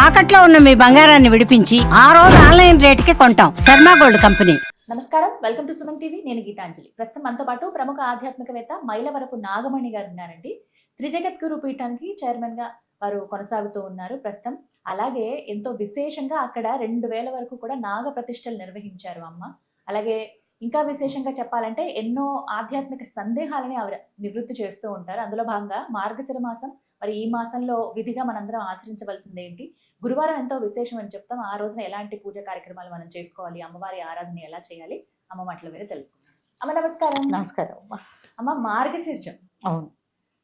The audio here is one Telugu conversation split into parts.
తాకట్లో ఉన్న మీ బంగారాన్ని విడిపించి ఆ రోజు ఆన్లైన్ రేటుకి కొంటాం. Sharma gold company. నమస్కారం, వెల్కమ్ టు సుమన్ టీవీ. నేను గీతాంజలి. ప్రస్తుతం మనతో పాటు ప్రముఖ ఆధ్యాత్మికవేత్త మైలవరపు నాగమణి గారు ఉన్నారండి. త్రిజగద్గురు పీఠానికి చైర్మన్ గా వారు కొనసాగుతూ ఉన్నారు ప్రస్తుతం. అలాగే ఎంతో విశేషంగా అక్కడ 2000 వరకు కూడా నాగ ప్రతిష్టలు నిర్వహించారు అమ్మ. అలాగే ఇంకా విశేషంగా చెప్పాలంటే ఎన్నో ఆధ్యాత్మిక సందేహాలని ఆవిడ నివృత్తి చేస్తూ ఉంటారు. అందులో భాగంగా మార్గశిర మాసం, మరి ఈ మాసంలో విధిగా మనందరం ఆచరించవలసింది ఏంటి, గురువారం ఎంతో విశేషం అని చెప్తాం. ఆ రోజున ఎలాంటి పూజ కార్యక్రమాలు మనం చేసుకోవాలి, అమ్మవారి ఆరాధన ఎలా చేయాలి, అమ్మ మాటల మీద తెలుసుకుందాం. అమ్మ నమస్కారం. నమస్కారం అమ్మ, మార్గశిర్జం అవును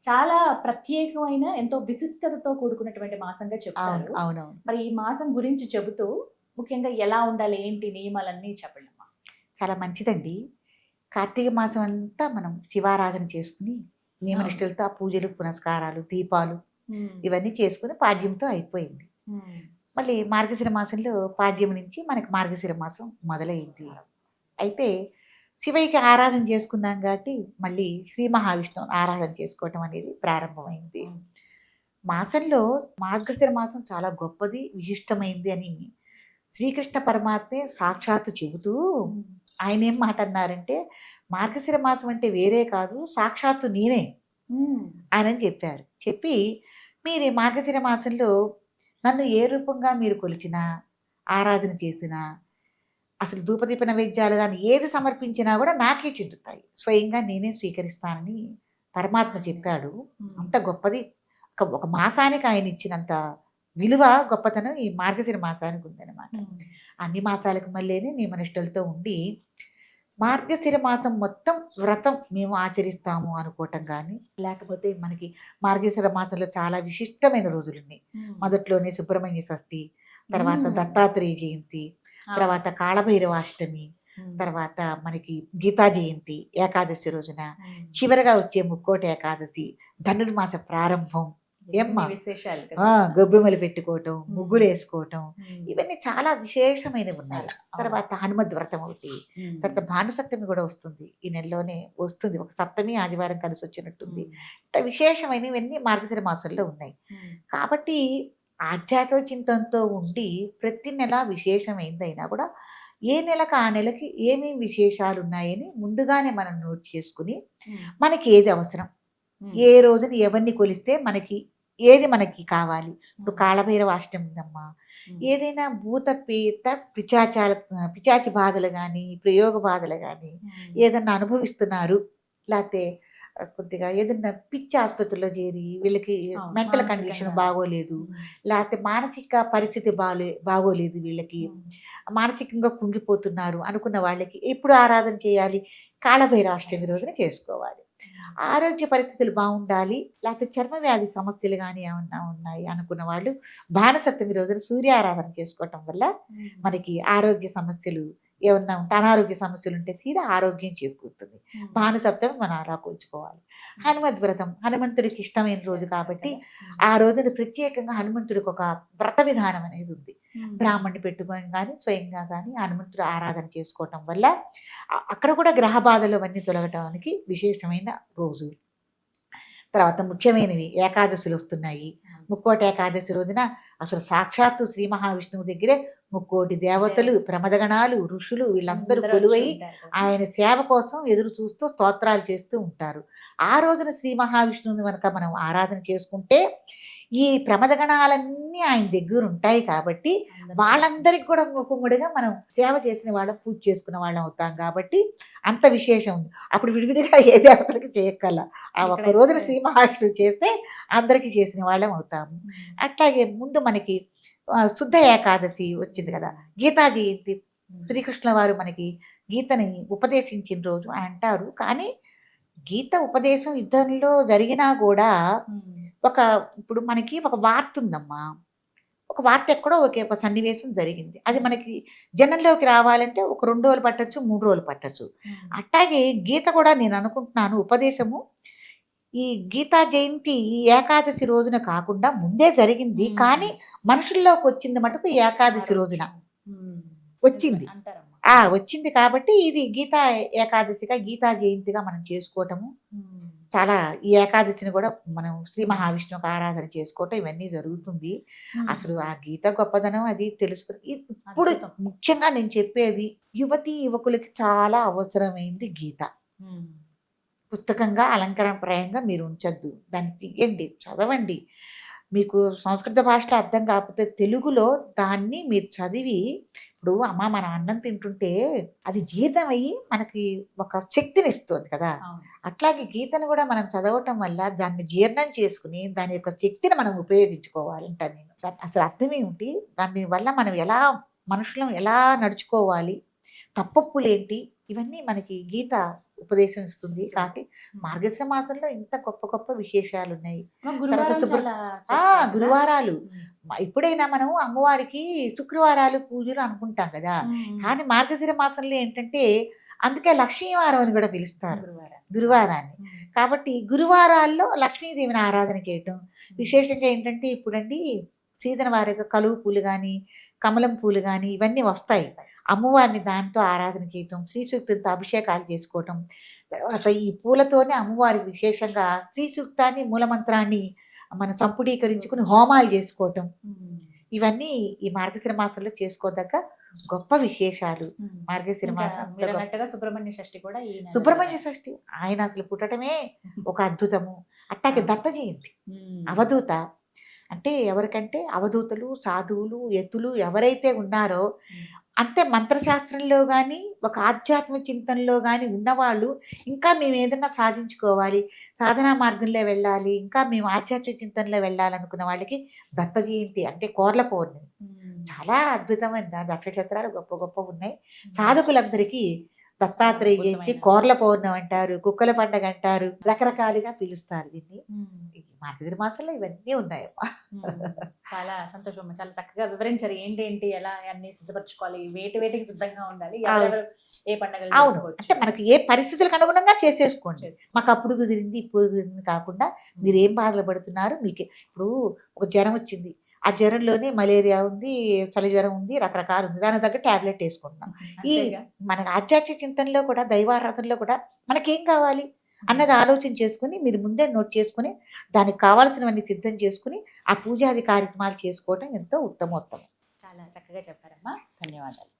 చాలా ప్రత్యేకమైన ఎంతో విశిష్టతతో కూడుకున్నటువంటి మాసంగా చెప్తారు. అవునవును మరి ఈ మాసం గురించి చెబుతూ ముఖ్యంగా ఎలా ఉండాలి, ఏంటి నియమాలన్నీ చెప్పండి అమ్మా. చాలా మంచిదండి. కార్తీక మాసం అంతా మనం శివారాధన చేసుకుని నియమనిష్టలతో ఆ పూజలు పునస్కారాలు దీపాలు ఇవన్నీ చేసుకుని పాడ్యంతో అయిపోయింది. మళ్ళీ మార్గశిర మాసంలో పాడ్యం నుంచి మనకి మార్గశిర మాసం మొదలైంది. అయితే శివయ్యకి ఆరాధన చేసుకున్నాం కాబట్టి మళ్ళీ శ్రీ మహావిష్ణువు ఆరాధన చేసుకోవటం అనేది ప్రారంభమైంది. మాసంలో మార్గశిర మాసం చాలా గొప్పది, విశిష్టమైంది అని శ్రీకృష్ణ పరమాత్మే సాక్షాత్తు చెబుతూ ఆయన ఏం మాట అన్నారంటే, మార్గశిర మాసం అంటే వేరే కాదు, సాక్షాత్తు నేనే ఆయన చెప్పారు. చెప్పి మీరు ఈ మార్గశిర మాసంలో నన్ను ఏ రూపంగా మీరు కొలిచినా ఆరాధన చేసినా అసలు ధూపదీప నైవేద్యాలు కానీ ఏది సమర్పించినా కూడా నాకే చెందుతాయి, స్వయంగా నేనే స్వీకరిస్తానని పరమాత్మ చెప్పాడు. అంత గొప్పది. ఒక మాసానికి ఆయన ఇచ్చినంత విలువ గొప్పతనం ఈ మార్గశిర మాసానికి ఉందన్నమాట. అన్ని మాసాలకు మళ్ళీనే నియమనిష్టలతో ఉండి మార్గశిర మాసం మొత్తం వ్రతం మేము ఆచరిస్తాము అనుకోవటం కానీ, లేకపోతే మనకి మార్గశిర మాసంలో చాలా విశిష్టమైన రోజులు ఉన్నాయి. మొదట్లోనే సుబ్రహ్మణ్య షష్ఠి, తర్వాత దత్తాత్రేయ జయంతి, తర్వాత కాళభైరవాష్టమి, తర్వాత మనకి గీతా జయంతి ఏకాదశి రోజున, చివరగా వచ్చే ముక్కోటి ఏకాదశి, ధనుర్మాస ప్రారంభం, విశేషాలు గొబ్బెమ్మలు పెట్టుకోవటం, ముగ్గులు వేసుకోవటం, ఇవన్నీ చాలా విశేషమైనవి ఉన్నాయి. తర్వాత హనుమద్ వ్రతం ఒకటి, తర్వాత భానుసప్తమి కూడా వస్తుంది, ఈ నెలలోనే వస్తుంది. ఒక సప్తమి ఆదివారం కలిసి వచ్చినట్టుంది. ఇట్లా విశేషమైనవన్నీ మార్గశిర మాసంలో ఉన్నాయి. కాబట్టి ఆధ్యాత్మిక చింతనతో ఉండి ప్రతి నెల విశేషమైందైనా కూడా ఏ నెలకు ఆ నెలకి ఏమేమి విశేషాలు ఉన్నాయని ముందుగానే మనం నోట్ చేసుకుని మనకి ఏది అవసరం, ఏ రోజున ఎవరిని కొలిస్తే మనకి ఏది మనకి కావాలి. ఇప్పుడు కాళభైరవ అష్టమి ఉందమ్మా, ఏదైనా భూత పేత పిచాచి బాధలు కానీ ప్రయోగ బాధలు కానీ ఏదన్నా అనుభవిస్తున్నారు, లేకపోతే కొద్దిగా ఏదన్నా పిచ్చి ఆసుపత్రిలో చేరి వీళ్ళకి మెంటల్ కండిషన్ బాగోలేదు, లేకపోతే మానసిక పరిస్థితి బాగోలేదు, వీళ్ళకి మానసికంగా కుంగిపోతున్నారు అనుకున్న వాళ్ళకి ఎప్పుడు ఆరాధన చేయాలి, కాళభైరవ అష్టమి రోజున చేసుకోవాలి. ఆరోగ్య పరిస్థితులు బాగుండాలి, లేకపోతే చర్మ వ్యాధి సమస్యలు కానీ ఏమన్నా ఉన్నాయి అనుకున్న వాళ్ళు భానుసప్తమి రోజున సూర్యారాధన చేసుకోవటం వల్ల మనకి ఆరోగ్య సమస్యలు ఏమన్నా ఉంటే, అనారోగ్య సమస్యలు ఉంటే తీరా ఆరోగ్యం చేకూరుతుంది. భానుసప్తమి మనం అలా కూర్చుకోవాలి. హనుమద్ వ్రతం హనుమంతుడికి ఇష్టమైన రోజు కాబట్టి ఆ రోజున ప్రత్యేకంగా హనుమంతుడికి ఒక వ్రత విధానం అనేది ఉంది. బ్రాహ్మణ్ణి పెట్టుకొని కానీ స్వయంగా కానీ హనుమంతుడు ఆరాధన చేసుకోవటం వల్ల అక్కడ కూడా గ్రహ బాధలు అవన్నీ తొలగటానికి విశేషమైన రోజు. తర్వాత ముఖ్యమైనవి ఏకాదశులు వస్తున్నాయి. ముక్కోటి ఏకాదశి రోజున అసలు సాక్షాత్తు శ్రీ మహావిష్ణువు దగ్గరే ముక్కోటి దేవతలు, ప్రమదగణాలు, ఋషులు వీళ్ళందరూ కొలువై ఆయన సేవ కోసం ఎదురు చూస్తూ స్తోత్రాలు చేస్తూ ఉంటారు. ఆ రోజున శ్రీ మహావిష్ణువుని కనుక మనం ఆరాధన చేసుకుంటే ఈ ప్రమదగణాలన్నీ ఆయన దగ్గర ఉంటాయి కాబట్టి వాళ్ళందరికీ కూడా ముఖముడిగా మనం సేవ చేసిన వాళ్ళం, పూజ చేసుకున్న వాళ్ళం అవుతాం. కాబట్టి అంత విశేషం ఉంది. అప్పుడు విడివిడిగా ఏ దేవతలకి చేయక్కల, ఆ ఒక్క రోజున శ్రీ మహావిష్ణువు చేస్తే అందరికీ చేసిన వాళ్ళం అవుతాము. అట్లాగే ముందు మనకి శుద్ధ ఏకాదశి వచ్చింది కదా, గీతా జయంతి, శ్రీకృష్ణ వారు మనకి గీతని ఉపదేశించిన రోజు అని అంటారు. కానీ గీత ఉపదేశం యుద్ధంలో జరిగినా కూడా ఇప్పుడు మనకి ఒక వార్త ఉందమ్మా, ఒక వార్త ఎక్కడో ఒక సన్నివేశం జరిగింది, అది మనకి జనంలోకి రావాలంటే ఒక 2 రోజులు పట్టచ్చు, 3 రోజులు పట్టచ్చు. అట్లాగే గీత కూడా నేను అనుకుంటున్నాను ఉపదేశము ఈ గీతా జయంతి ఈ ఏకాదశి రోజున కాకుండా ముందే జరిగింది. కానీ మనుషుల్లోకి వచ్చింది మటుకు ఏకాదశి రోజున వచ్చింది. వచ్చింది కాబట్టి ఇది గీతా ఏకాదశిగా గీతా జయంతిగా మనం చేసుకోవటము చాలా ఈ ఏకాదశిని కూడా మనం శ్రీ మహావిష్ణువుకి ఆరాధన చేసుకోవటం ఇవన్నీ జరుగుతుంది. అసలు ఆ గీత గొప్పదనం అది తెలుసుకుని ఇప్పుడు అద్భుతం. ముఖ్యంగా నేను చెప్పేది యువతీ యువకులకి చాలా అవసరమైంది గీత. ఉమ్. పుస్తకంగా అలంకరణప్రాయంగా మీరు ఉంచొద్దు. దాన్ని తీయండి, చదవండి. మీకు సంస్కృత భాషలో అర్థం కాకపోతే తెలుగులో దాన్ని మీరు చదివి ఇప్పుడు అమ్మ మనం అన్నం తింటుంటే అది జీర్ణమయ్యి మనకి ఒక శక్తినిస్తుంది కదా! అవును. అట్లాగే గీతను కూడా మనం చదవటం వల్ల దాన్ని జీర్ణం చేసుకుని దాని యొక్క శక్తిని మనం ఉపయోగించుకోవాలంట నేను. దాని అసలు అర్థం ఏమిటి? దాని వల్ల మనం ఎలా మనుషులం ఎలా నడుచుకోవాలి? తప్పొప్పులేంటి? ఇవన్నీ మనకి గీత ఉపదేశం ఇస్తుంది. కాబట్టి మార్గశిర మాసంలో ఇంత గొప్ప గొప్ప విశేషాలున్నాయి. అమ్మ, గురువారం శుభ్ర చాలా ఆ! చెప్తారు కదా. గురువారాలు. ఉమ్. ఎప్పుడైనా మనం అమ్మవారికి శుక్రవారాలు పూజలు అనుకుంటాం కదా! ఉమ్. కానీ మార్గశిర మాసంలో ఏంటంటే అందుకే లక్ష్మీవారం అని కూడా పిలుస్తారు గురువారం. గురువారాన్ని. ఉమ్. కాబట్టి గురువారాల్లో లక్ష్మీదేవిని ఆరాధన చేయటం. విశేషంగా ఏంటంటే ఇప్పుడండి సీజన్ వారీగా కలువ పూలు గానీ, కమలం పూలు గానీ ఇవన్నీ వస్తాయి. అమ్మవారిని దాంతో ఆరాధన చేయటం, శ్రీ సూక్తంతో అభిషేకాలు చేసుకోవటం. తర్వాత ఈ పూలతోనే అమ్మవారికి విశేషంగా శ్రీ సూక్తాన్ని, మూలమంత్రాన్ని మనం సంపుడీకరించుకుని హోమాలు చేసుకోవటం. ఉమ్. ఇవన్నీ ఈ మార్గశిర మాసంలో చేసుకోదగ్గ గొప్ప విశేషాలు. ఉమ్. మార్గశిర ఇంకా మాసం అంత మీరు గొప్ప. అన్నట్టుగా సుబ్రహ్మణ్య షష్ఠి కూడా ఈ నెలలోనే. సుబ్రహ్మణ్య షష్ఠి ఆయన అసలు పుట్టటమే ఒక అద్భుతము. అట్టాగే దత్త జయంతి, ఉమ్. అవధూత. అంటే ఎవరికంటే అవధూతలు, సాధువులు, యతులు ఎవరైతే ఉన్నారో ఉమ్. అంటే మంత్రశాస్త్రంలో గానీ, ఒక ఆధ్యాత్మ చింతనలో గానీ ఉన్నవాళ్ళు ఇంకా మేము ఏదన్నా సాధించుకోవాలి, సాధనా మార్గంలో వెళ్ళాలి, ఇంకా మేము ఆధ్యాత్మిక చింతనలో వెళ్ళాలనుకున్న వాళ్ళకి దత్త జయంతి అంటే కోర్ల పౌర్ణమి ఉమ్. చాలా అద్భుతమైన నక్షత్రాలు గొప్ప గొప్పవున్నాయి. సాధకులందరికీ దత్తాత్రేయ జయంతి, అద్భుతమైన. కోర్ల పౌర్ణమి అంటారు, కుక్కల పండగ అంటారు, రకరకాలుగా పిలుస్తారు దీన్ని. ఉమ్. ఈ మార్గశిర మాసంలో ఇవన్నీ ఉన్నాయమ్మా. ఉమ్. చాలా సంతోషం అమ్మ. చాలా చక్కగా వివరించారు ఏంటి ఎలా అన్ని సిద్ధపరచుకోవాలి, వేటికి సిద్ధంగా ఉండాలి, ఎవరెవరు ఏ పండుగలు అవును, జరుపుకోవచ్చు. అంటే మనకి ఏ పరిస్థితులకు అనుగుణంగా చేసేసుకోండి. చేసి. మాకు అప్పుడు కుదిరింది ఇప్పుడు కుదిరింది కాకుండా మీరు ఏం బాధలు పడుతున్నారు, మీకు ఇప్పుడు ఒక జ్వరం వచ్చింది, ఆ జ్వరంలోనే మలేరియా ఉంది, చలి జ్వరం ఉంది, రకరకాలు ఉంది, దానికి తగ్గ టాబ్లెట్ వేసుకుంటున్నాం. ఈ అంతేగా. మన ఆధ్యాత్మిక చింతనలో కూడా దైవారాధనలో కూడా మనకేం కావాలి అన్నది ఆలోచన చేసుకుని మీరు ముందే నోట్ చేసుకుని దానికి కావాల్సినవన్నీ సిద్ధం చేసుకుని ఆ పూజాది కార్యక్రమాలు చేసుకోవటం ఎంతో ఉత్తమోత్తమం. చాలా చక్కగా చెప్పారమ్మా. ధన్యవాదాలు.